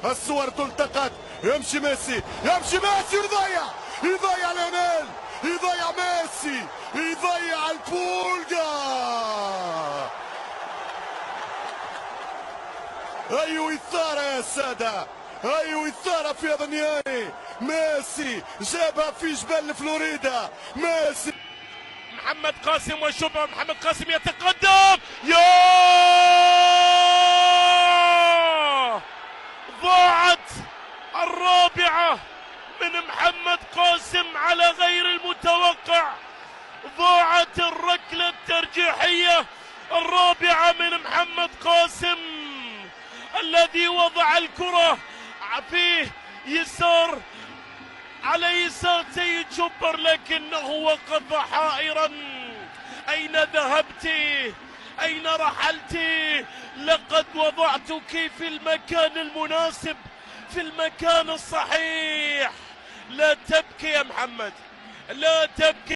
الصور تلتقط. يمشي ميسي، يمشي ميسي ويضيع، يضيع ليونيل، يضيع ميسي، يضيع البولجا. أي إثارة يا سادة، أي إثارة في هذا النهائي. ميسي جابها في جبال فلوريدا. ميسي محمد قاسم وشبه محمد قاسم يتقدم. ضاعت الرابعة من محمد قاسم على غير المتوقع. ضاعت الركلة الترجيحية الرابعة من محمد قاسم الذي وضع الكرة في يسار على يسار سيد جبر، لكنه وقف حائرا. أين ذهبت؟ أين رحلت؟ لقد وضعتك في المكان المناسب، في المكان الصحيح. لا تبكي يا محمد، لا تبكي.